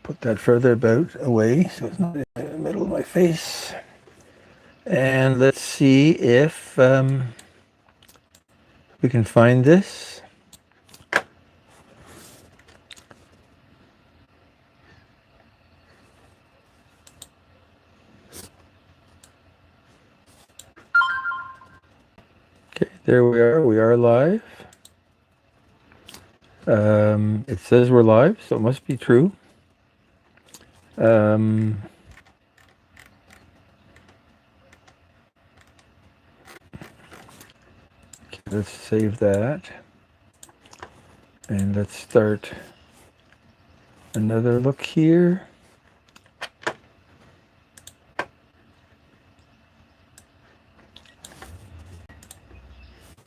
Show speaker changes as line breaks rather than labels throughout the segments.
put that further away so it's not in the middle of my face. And let's see if we can find this. Okay, there we are. We are live. It says we're live, so it must be true. Okay, let's save that. And let's start another look here.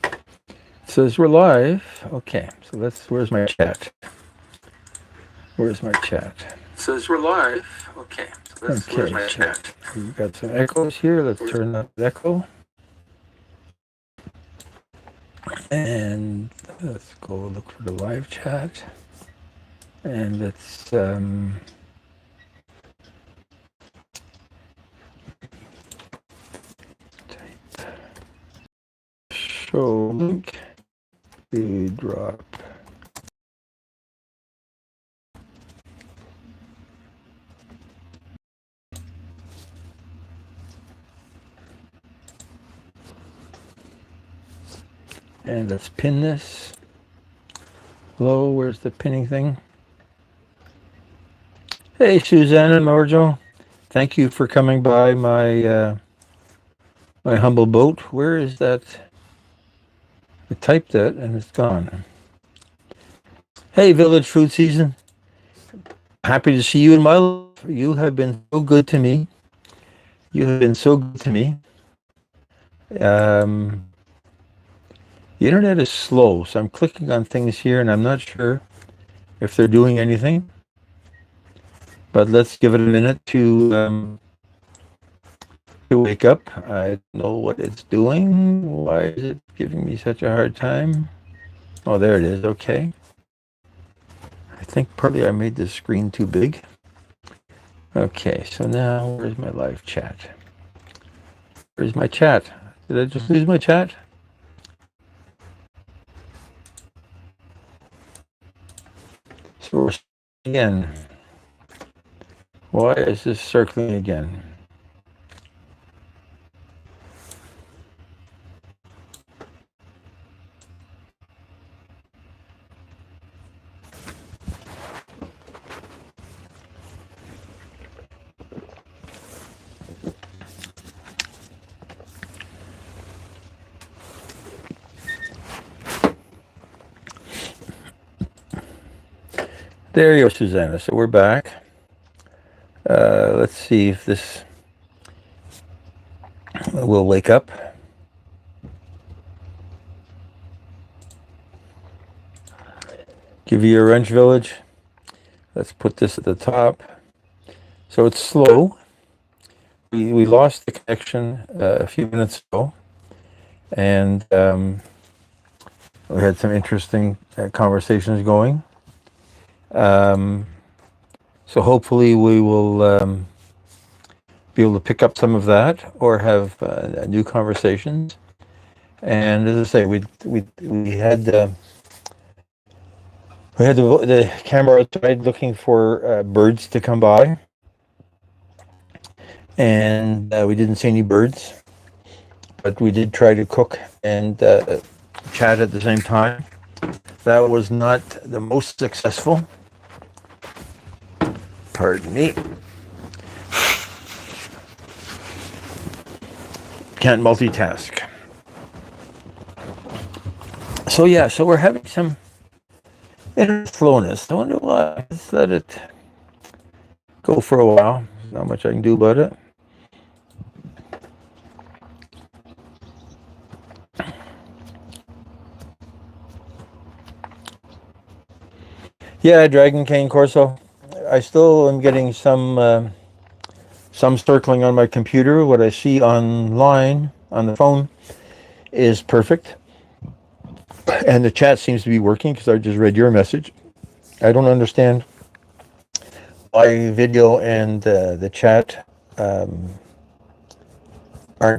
It says we're live. Okay, so where's my chat? Where's my chat?
It says we're live. Okay, so where's my chat?
We've got some echoes here. Let's turn up the echo. And let's go look for the live chat. And let's type show link to drop. And let's pin this. Hello, where's the pinning thing? Hey, Susanna Morjo. Thank you for coming by my my humble boat. Where is that? I typed it and it's gone. Hey, Village Food Season. Happy to see you in my life. You have been so good to me. You have been so good to me. The internet is slow, so I'm clicking on things here and I'm not sure if they're doing anything. But let's give it a minute to wake up. I don't know what it's doing. Why is it giving me such a hard time? Oh, there it is. Okay. I think partly I made the screen too big. Okay, so now where's my live chat? Where's my chat? Did I just lose my chat? So we're again. Why is this circling again? There you go, Susanna. So we're back. Let's see if this will wake up. Give you a wrench, Village. Let's put this at the top. So it's slow. We lost the connection a few minutes ago, and we had some interesting conversations going. So hopefully we will be able to pick up some of that or have new conversations. And as I say, we had the camera outside looking for birds to come by, and we didn't see any birds, but we did try to cook and chat at the same time. That was not the most successful. Pardon me. Can't multitask. So yeah, so we're having some internet slowness. I wonder why. Let's let it go for a while. Not much I can do about it. Yeah, Dragon Cane Corso. I still am getting some circling on my computer. What I see online on the phone is perfect. And the chat seems to be working because I just read your message. I don't understand my video and the chat aren't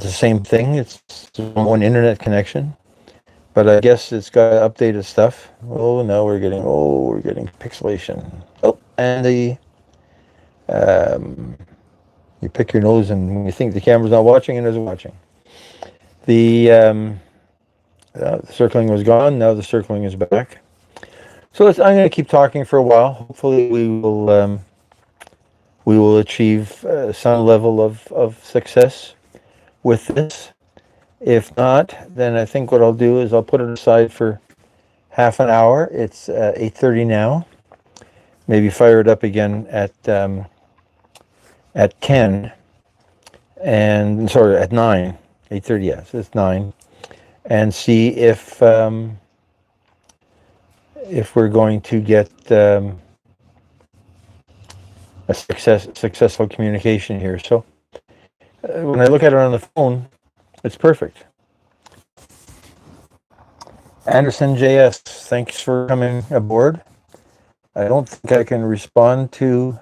the same thing. It's one internet connection, but I guess it's got updated stuff. Oh, now we're getting pixelation. Oh, and you pick your nose, and you think the camera's not watching, and it's watching. The circling was gone. Now the circling is back. So I'm going to keep talking for a while. Hopefully, we will achieve some level of success with this. If not, then I think what I'll do is I'll put it aside for half an hour. It's 8:30 now. Maybe fire it up again at 10, and sorry, at 9. 8:30, yes, it's 9, and see if we're going to get a successful communication here. So when I look at it on the phone, it's perfect. Anderson JS, thanks for coming aboard. I don't think I can respond to.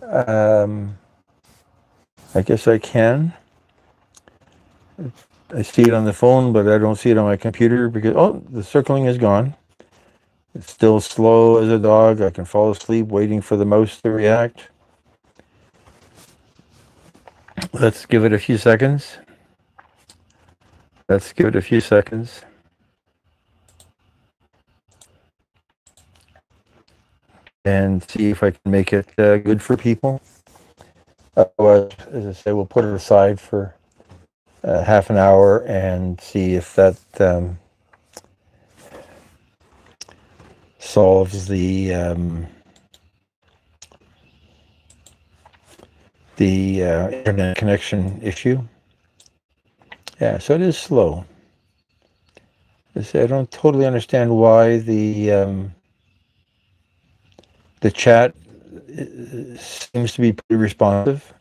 I guess I can. I see it on the phone, but I don't see it on my computer because, oh, the circling is gone. It's still slow as a dog. I can fall asleep waiting for the mouse to react. Let's give it a few seconds. And see if I can make it good for people. Otherwise, as I say, we'll put it aside for half an hour and see if that solves the internet connection issue. Yeah, so it is slow. I don't totally understand why the chat seems to be pretty responsive,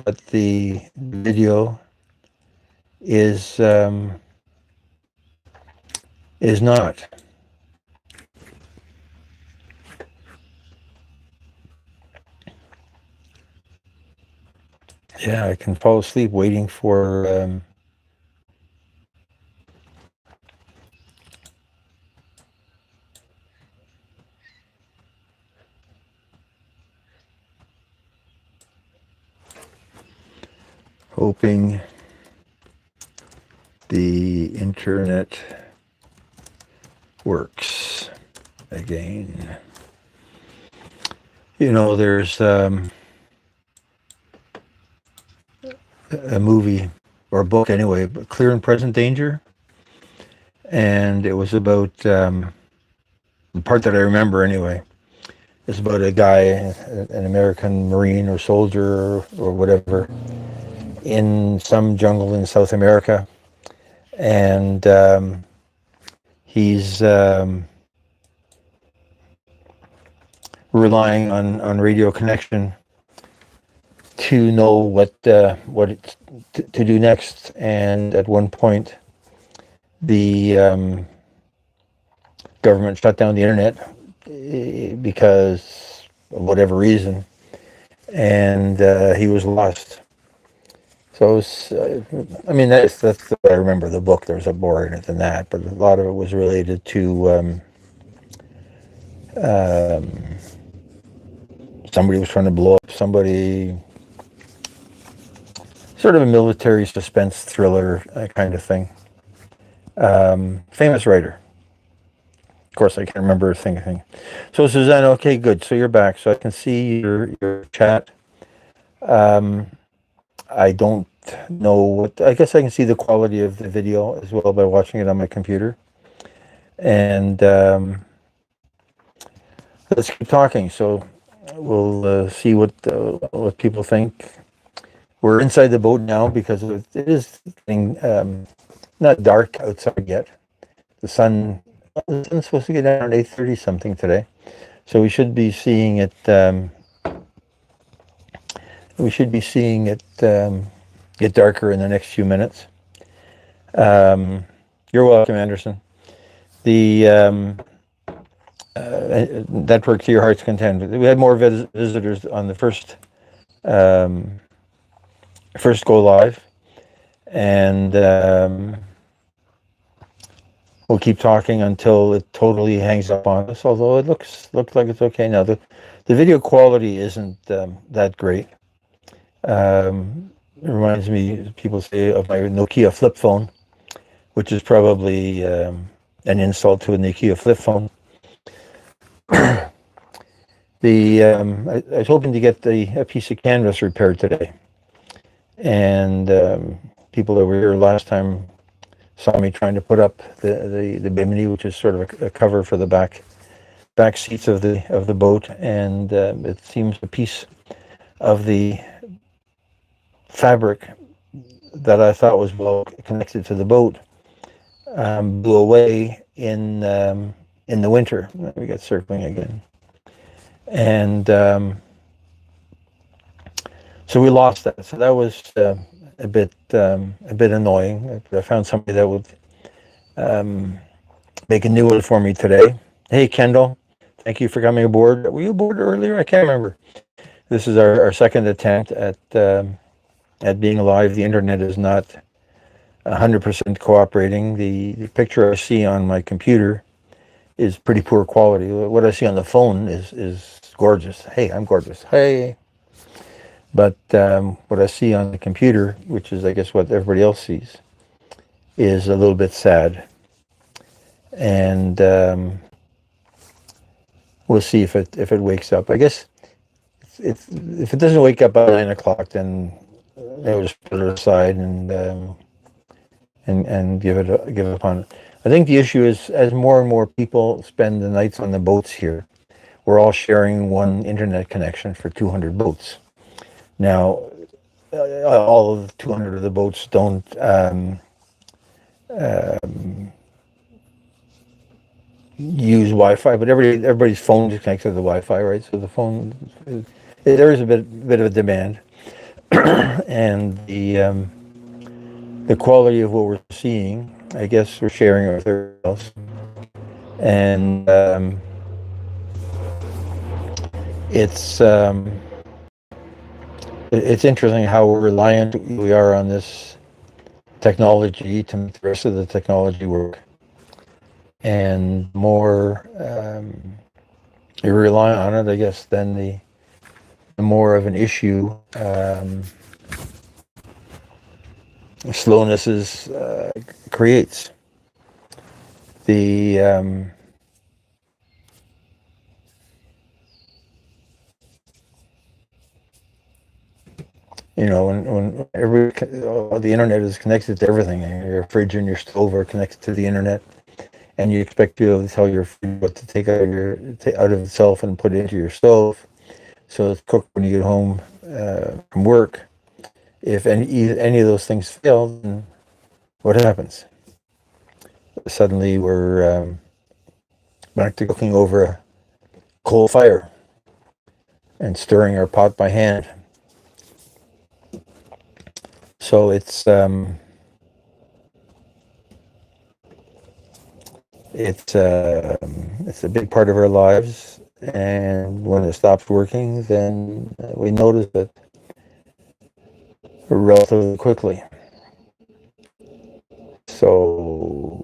but the video is not. Yeah, I can fall asleep waiting for hoping the internet works again. You know, there's a movie or a book anyway, Clear and Present Danger, and it was about the part that I remember anyway. It's about a guy, an American Marine or soldier or whatever, in some jungle in South America, and he's relying on radio connection to know what it's to do next. And at one point, the government shut down the internet because of whatever reason, and he was lost. So, I mean, that's what I remember the book. There's more in it than that, but a lot of it was related to somebody was trying to blow up somebody, sort of a military suspense thriller kind of thing. Famous writer. Of course, I can't remember a thing. So, Suzanne, okay, good. So you're back. So I can see your chat. I don't know what. I guess I can see the quality of the video as well by watching it on my computer. And let's keep talking. So we'll see what people think. We're inside the boat now because it is getting not dark outside yet. The sun's supposed to get down at 8:30 something today, so we should be seeing it. Get darker in the next few minutes. You're welcome, Anderson. The network to your heart's content. We had more visitors on the first go live, and we'll keep talking until it totally hangs up on us. Although it looks like it's okay now. The video quality isn't that great. It reminds me, people say, of my Nokia flip phone, which is probably an insult to a Nokia flip phone. I was hoping to get a piece of canvas repaired today, and people that were here last time saw me trying to put up the bimini, which is sort of a cover for the back seats of the boat, and it seems a piece of the fabric that I thought was well connected to the boat blew away in the winter. We got circling again, and so we lost that. So that was a bit annoying. I found somebody that would make a new one for me today. Hey, Kendall, thank you for coming aboard. Were you aboard earlier? I can't remember. This is our second attempt at being live. The internet is not 100% cooperating. The picture I see on my computer is pretty poor quality. What I see on the phone is gorgeous. Hey, I'm gorgeous. Hey. But what I see on the computer, which is I guess what everybody else sees, is a little bit sad. And we'll see if it wakes up. I guess if it doesn't wake up by 9 o'clock, then we'll just put it aside and give up on it. I think the issue is, as more and more people spend the nights on the boats here, we're all sharing one internet connection for 200 boats. Now, all of the 200 of the boats don't use Wi-Fi, but everybody's phone is connected to the Wi-Fi, right? So the phone, there is a bit of a demand, and the quality of what we're seeing, I guess we're sharing it with everybody else, and it's interesting how reliant we are on this technology to make the rest of the technology work. And more you rely on it, I guess, then the more of an issue slowness creates. When the internet is connected to everything, and your fridge and your stove are connected to the internet, and you expect to be able to tell your fridge what to take out of itself and put it into your stove, so it's cooked when you get home from work. If any of those things fail, then what happens? Suddenly we're back to cooking over a coal fire and stirring our pot by hand. So it's a big part of our lives, and when it stops working, then we notice it relatively quickly. So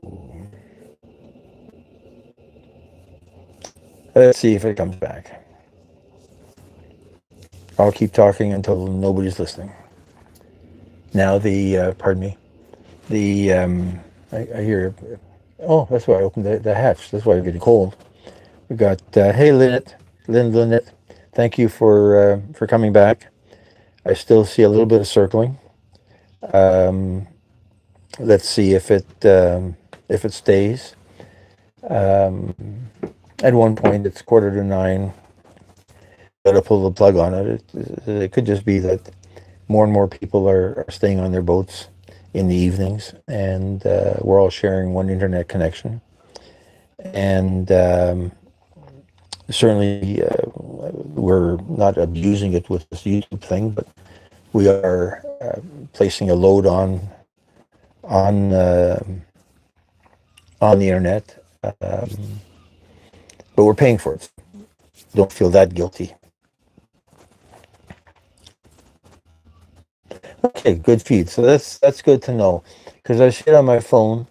let's see if it comes back. I'll keep talking until nobody's listening. Now pardon me, I hear, oh, that's why I opened the hatch. That's why I'm getting cold. We got, hey, Lynette, thank you for coming back. I still see a little bit of circling. Let's see if it stays. At one point, it's 8:45. Gotta pull the plug on it. It could just be that more and more people are staying on their boats in the evenings, and we're all sharing one internet connection. And certainly, we're not abusing it with this YouTube thing, but we are placing a load on the internet. but we're paying for it. Don't feel that guilty. Okay, good feed. So that's good to know, because I see it on my phone,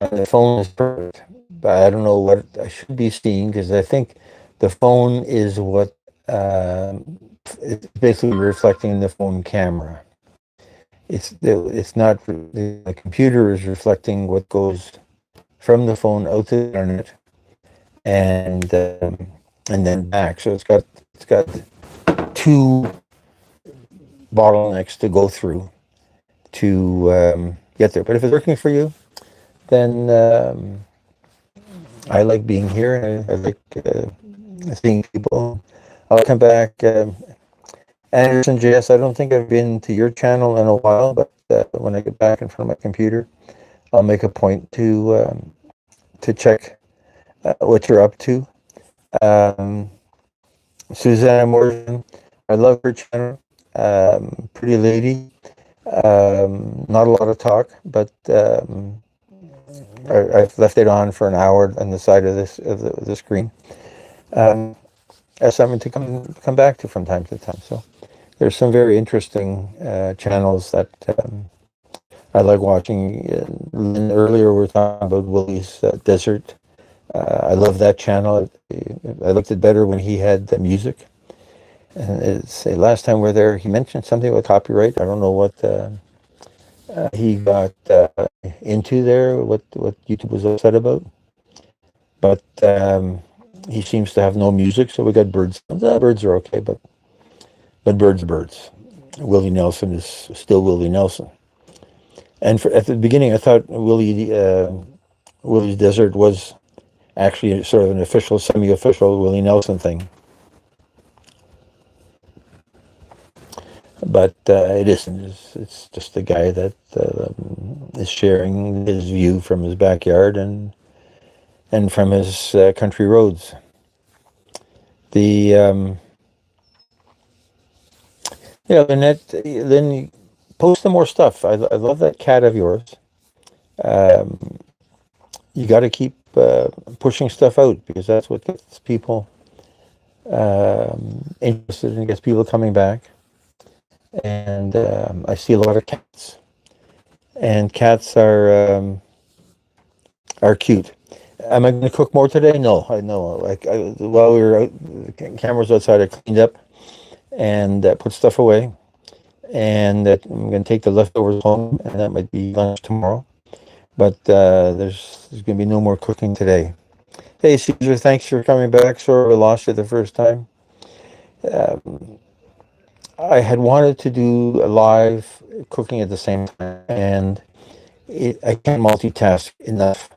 and the phone is perfect, but I don't know what I should be seeing, because I think the phone is what it's basically reflecting the phone camera. It's not the computer is reflecting what goes from the phone out to the internet, and then back. So it's got two bottlenecks to go through to get there. But if it's working for you, then I like being here. I like seeing people. I'll come back. Anderson JS, I don't think I've been to your channel in a while, but when I get back in front of my computer, I'll make a point to check what you're up to. Susanna Morgan, I love her channel. Pretty lady. Not a lot of talk, but I've left it on for an hour on the side of the screen. As something to come back to from time to time. So there's some very interesting channels that I like watching. Earlier we were talking about Willie's Desert. I love that channel. I liked it better when he had the music. And it's last time we were there, he mentioned something about copyright. I don't know what he got into there, what YouTube was upset about. But he seems to have no music, so we got birds. Birds are okay, but birds are birds. Willie Nelson is still Willie Nelson. And at the beginning, I thought Willie's Desert was actually sort of an official, semi-official Willie Nelson thing. But it isn't. It's just a guy that is sharing his view from his backyard and from his country roads. The Lynette, then post some more stuff. I love that cat of yours. You got to keep pushing stuff out, because that's what gets people interested and gets people coming back. And I see a lot of cats, and cats are cute. Am I going to cook more today? No, I know. While we were out, the cameras outside, I cleaned up and put stuff away, and I'm going to take the leftovers home, and that might be lunch tomorrow. But there's going to be no more cooking today. Hey, Caesar, thanks for coming back. Sorry we lost you the first time. I had wanted to do a live cooking at the same time, and I can't multitask enough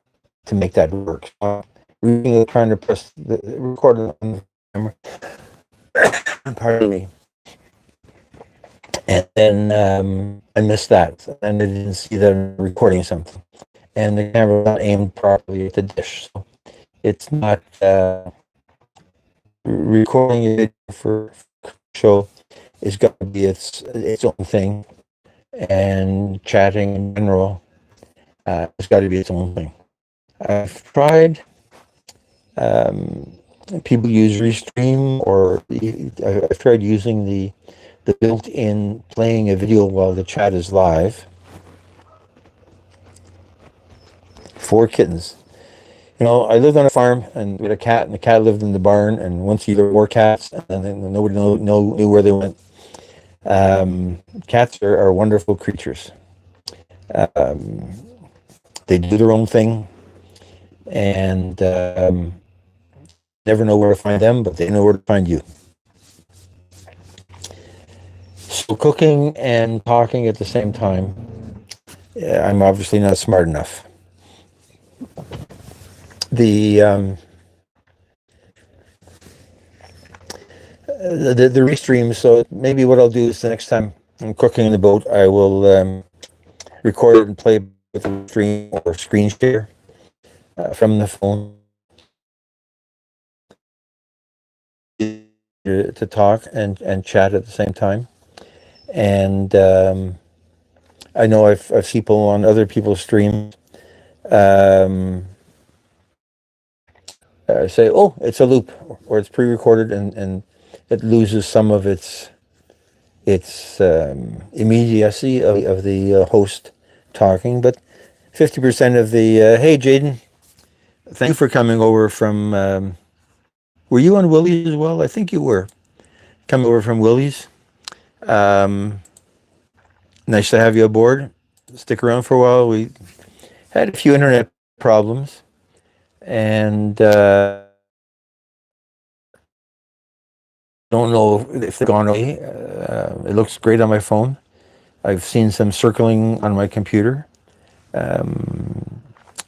to make that work. So I'm trying to press the record on the camera. Pardon me. And then I missed that, and I didn't see that I'm recording something. And the camera not aimed properly at the dish, so it's not recording a video for show. It's got to be its own thing, and chatting in general, it's got to be its own thing. I've tried. People use Restream, or I've tried using the built-in playing a video while the chat is live. 4 kittens. I lived on a farm, and we had a cat, and the cat lived in the barn, and once you had more cats, and then nobody knew where they went. Cats are wonderful creatures. They do their own thing, and never know where to find them, but they know where to find you. So cooking and talking at the same time, I'm obviously not smart enough. The restream, so maybe what I'll do is the next time I'm cooking in the boat, I will record it and play with the stream or screen share from the phone to talk and chat at the same time. And I know I've seen people on other people's streams say, oh, it's a loop, or it's pre-recorded, and it loses some of its immediacy of the host talking. But 50% of the hey, Jaden, thank you for coming over from. Were you on Willie's as well? I think you were coming over from Willie's. Nice to have you aboard. Stick around for a while. We had a few internet problems, and don't know if they've gone away. It looks great on my phone. I've seen some circling on my computer.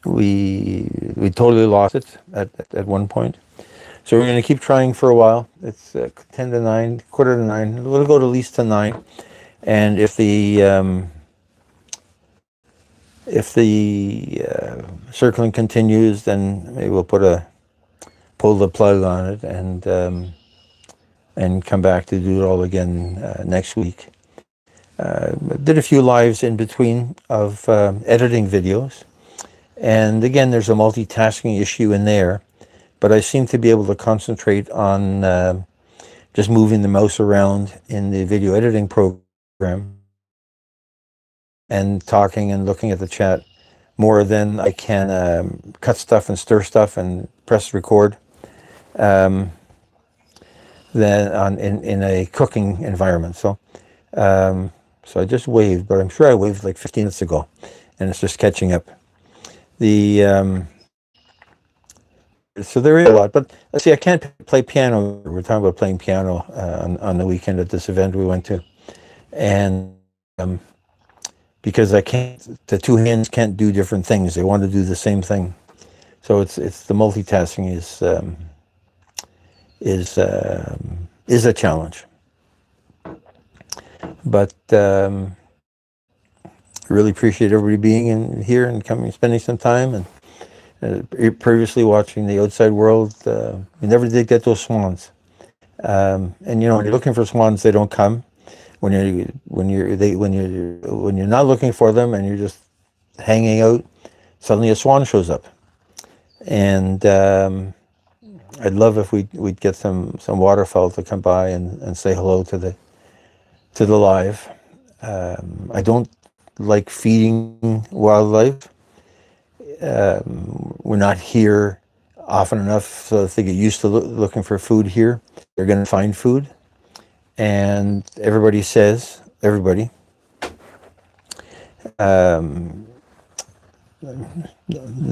We totally lost it at one point. So we're going to keep trying for a while. It's 10 to 9, quarter to 9. We'll go to at least to 9. And if the circling continues, then maybe we'll pull the plug on it and come back to do it all again next week. Did a few lives in between of editing videos. And again, there's a multitasking issue in there. But I seem to be able to concentrate on just moving the mouse around in the video editing program and talking and looking at the chat more than I can cut stuff and stir stuff and press record than in a cooking environment. So I just waved, but I'm sure I waved like 15 minutes ago, and it's just catching up. So there is a lot, but let's see, I can't play piano. We're talking about playing piano on the weekend at this event we went to. And because I can't, the two hands can't do different things. They want to do the same thing. So it's the multitasking is a challenge. But really appreciate everybody being in here and coming, spending some time. And previously watching The Outside World, we never did get those swans. And when you're looking for swans, they don't come. When you're not looking for them and you're just hanging out, suddenly a swan shows up. And I'd love if we'd get some waterfowl to come by and say hello to the live. I don't like feeding wildlife. We're not here often enough, so if they get used to looking for food here, they're going to find food. And everybody, the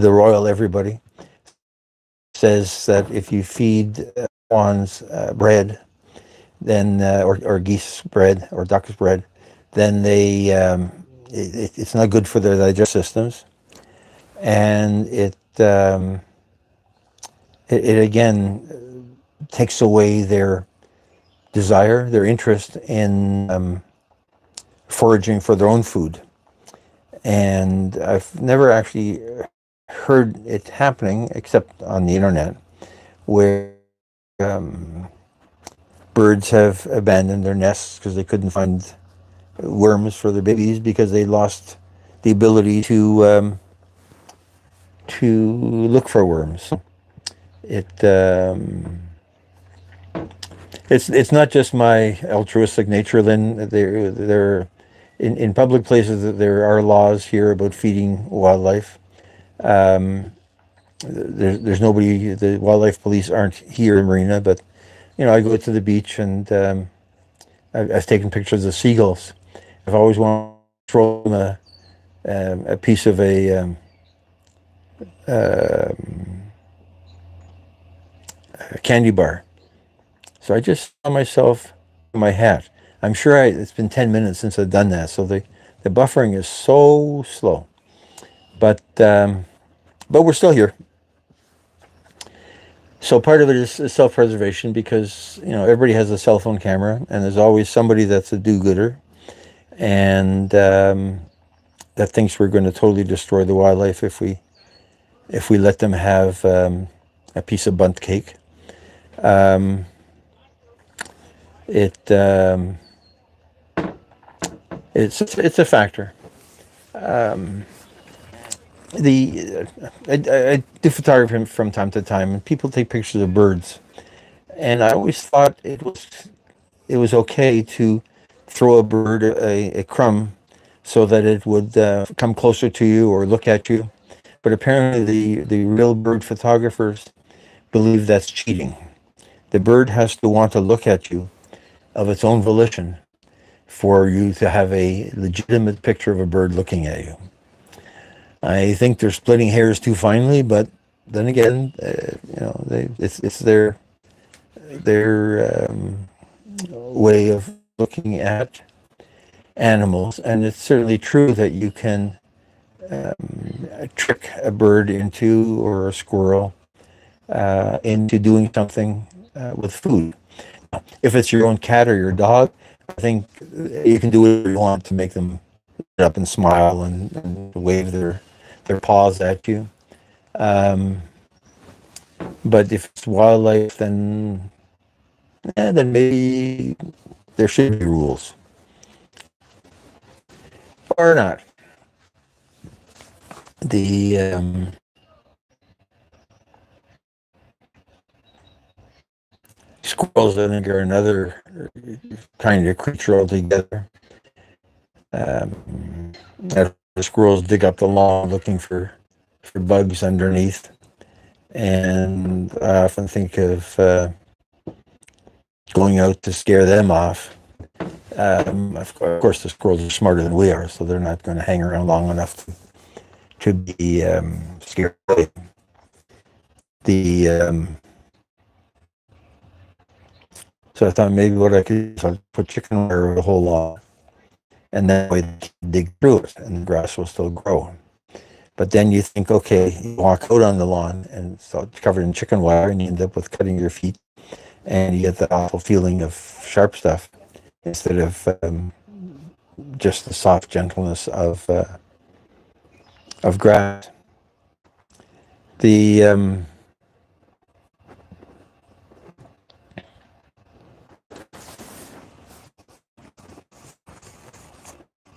royal everybody, says that if you feed swans bread, then or geese bread or ducks bread, then it's not good for their digestive systems. And it again takes away their desire, their interest in foraging for their own food. And I've never actually heard it happening except on the internet, where birds have abandoned their nests because they couldn't find worms for their babies because they lost the ability to look for worms. It's not just my altruistic nature, Lynn. There in public places there are laws here about feeding wildlife. There's nobody. The wildlife police aren't here in Marina, but I go to the beach and I've taken pictures of seagulls. I've always wanted to throw them a piece of a candy bar. So I just saw myself in my hat. I'm sure it's been 10 minutes since I've done that, so the buffering is so slow. But we're still here. So part of it is self-preservation because everybody has a cell phone camera, and there's always somebody that's a do-gooder, and that thinks we're going to totally destroy the wildlife if we let them have a piece of bundt cake. It's a factor. I do photography from time to time, and people take pictures of birds, and I always thought it was okay to throw a bird a crumb so that it would come closer to you or look at you. But apparently, the real bird photographers believe that's cheating. The bird has to want to look at you of its own volition for you to have a legitimate picture of a bird looking at you. I think they're splitting hairs too finely, but then again, it's their way of looking at animals, and it's certainly true that you can trick a bird into or a squirrel into doing something with food. If it's your own cat or your dog, I think you can do whatever you want to make them sit up and smile and wave their paws at you. But if it's wildlife, then maybe there should be rules, or not. The squirrels, I think, are another kind of creature altogether. The squirrels dig up the lawn looking for bugs underneath, and I often think of going out to scare them off. Of course, the squirrels are smarter than we are, so they're not going to hang around long enough to be scared away. So I thought maybe what I could do is I'd put chicken wire over the whole lawn, and that way they can dig through it, and the grass will still grow. But then you think, okay, you walk out on the lawn and it's covered in chicken wire, and you end up with cutting your feet, and you get the awful feeling of sharp stuff instead of just the soft gentleness of grass. The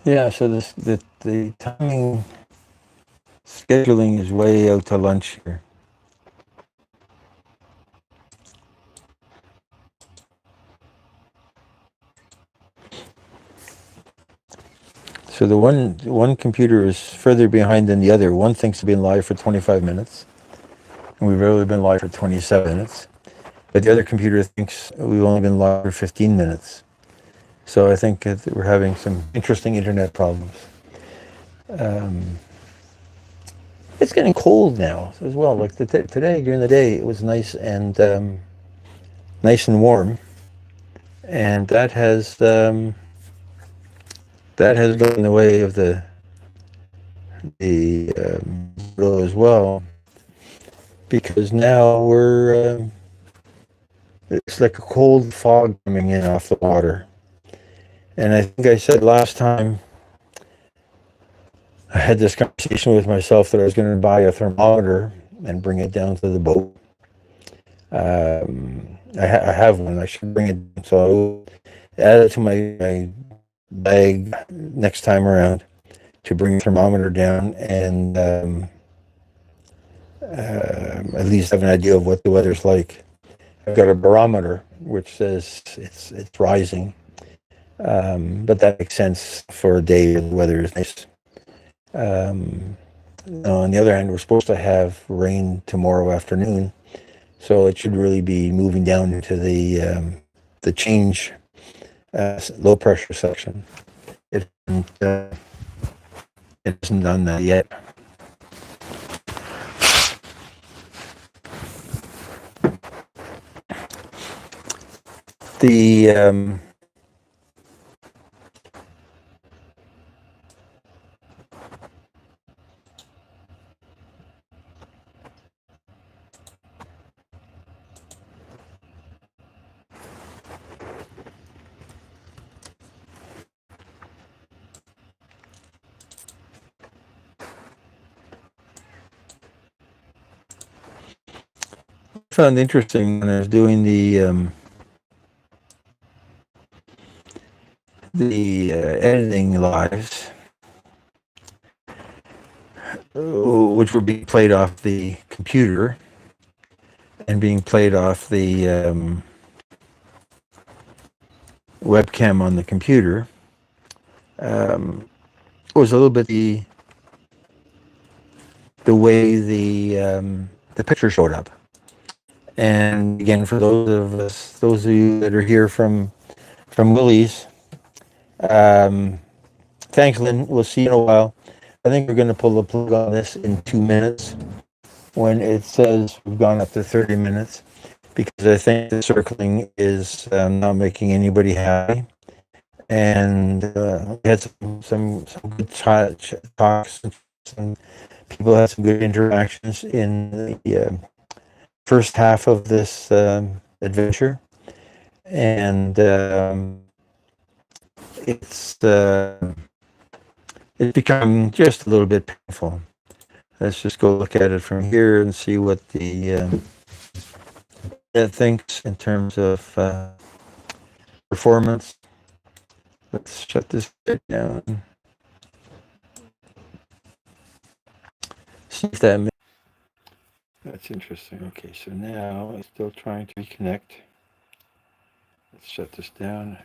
yeah, so the timing scheduling is way out to lunch here. So the one computer is further behind than the other. One thinks to be live for 25 minutes, and we've really been live for 27 minutes. But the other computer thinks we've only been live for 15 minutes. So I think that we're having some interesting internet problems. It's getting cold now as well. Like today during the day, it was nice and warm, and that has gone in the way of the as well, because now it's like a cold fog coming in off the water. And I think I said last time I had this conversation with myself that I was going to buy a thermometer and bring it down to the boat. I have one. I should bring it. So I'll add it to my bag next time around to bring the thermometer down and at least have an idea of what the weather's like. I've got a barometer which says it's rising, but that makes sense for a day the weather is nice. On the other hand, we're supposed to have rain tomorrow afternoon, so it should really be moving down into the change low pressure section. It hasn't done that yet. The found interesting when I was doing the editing lives. which would be played off the computer and being played off the webcam on the computer, was a little bit the way the picture showed up. And again, for those of you that are here from Willie's, thanks, Lynn. We'll see you in a while. I think we're going to pull the plug on this in 2 minutes when it says we've gone up to 30 minutes, because I think the circling is not making anybody happy. And we had some good talks, and people had some good interactions in the first half of this adventure, and it's become just a little bit painful. Let's just go look at it from here and see what the it thinks in terms of performance. Let's shut this bit down. See if that. That's interesting. Okay, so now it's still trying to reconnect. Let's shut this down.